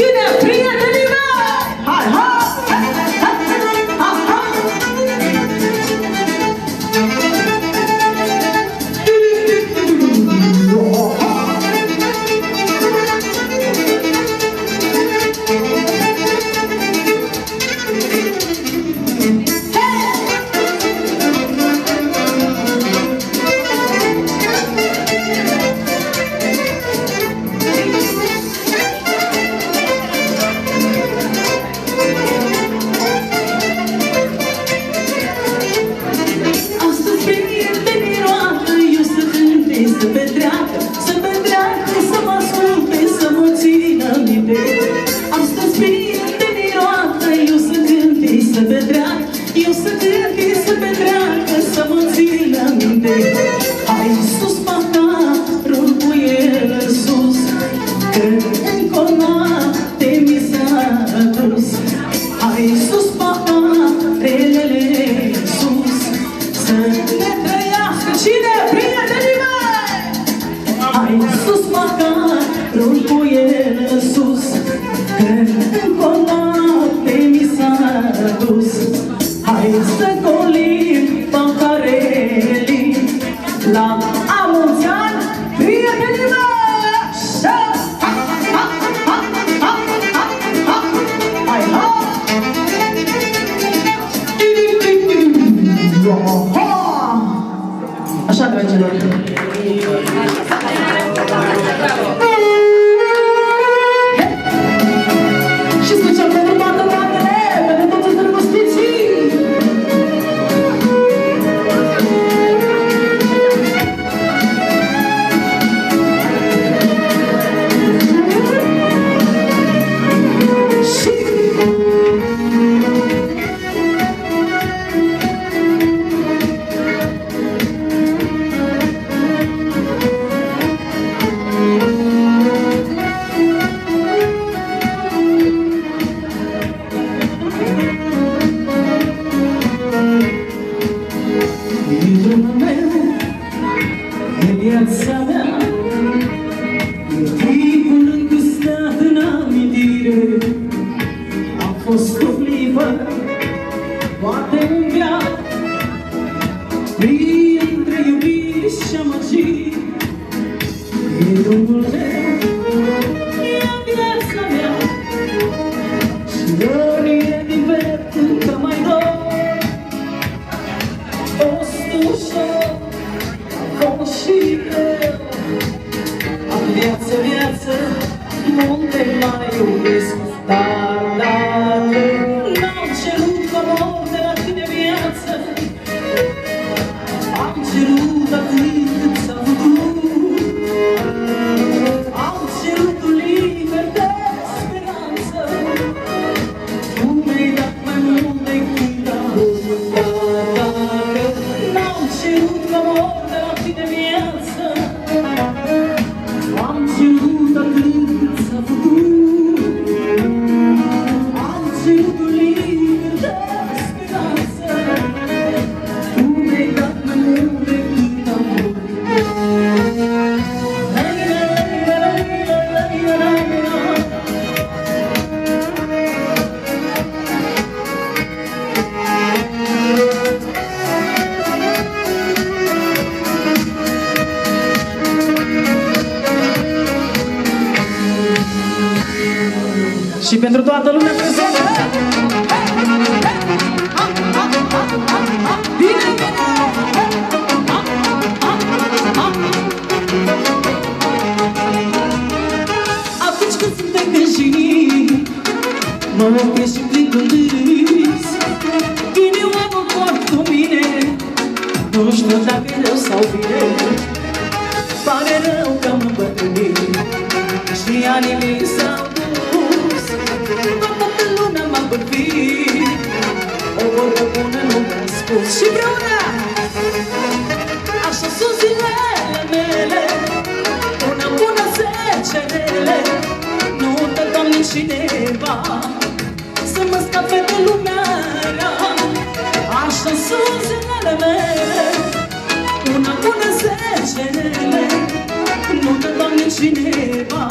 Cine? Prietenii mei! Hai, hai! Eu să cânti, să petreacă, să mă țină minte. Hai sus, paharul cu el sus, că încă o noapte mi s-a dus. Hai sus, paharele sus, să ne trăiască cine? Prietenii mei! Hai sus, paharul cu el sus, că încă o noapte mi s-a dus. Hai să golim paharelii la mulți ani, prietenii mei! Așa! Ha, ha, ha, ha, ha, ha, ha! Hai, ha! Așa, dragilor! Și special pentru toată fratele, pentru toți îndrăgostiții! Viața mea în timpul îngustat în amintire a fost o clipă, poate un veac prin între iubire și amăgiri. E drumul meu, e viața mea și rănile din vert încă mai dor. Fost ușor, și greu, am viață, unde mai iubesc, dar dacă n-am cerut comor de la tine viață, am cerut atât cât s-a putut, am cerut un liber de speranță, tu mi-ai dat mai mult decât am vrut, dar dacă n-am cerut comor de la tine viață, am cerut atât cât s-a putut, am cerut un liber de speranță, tu mi-ai dat mai mult decât am vrut. Și pentru toată lumea prezentă! Bine! Atunci când sunt încăjit, mă opresc și plec în râs. Vine omul cu mine, nu știu dacă e rău sau bine. Pare rău că am îmbătrânit și anii mei s-au dus. Toată lumea m-a bârfit, o vorbă bună nu mi-a spus. Și vreuna, așa sunt zilele mele, una bună 10 rele. Nu te doamne cineva să mă scape de lumea rea. Așa sunt zilele mele, una bună 10 rele. Nu te doamne cineva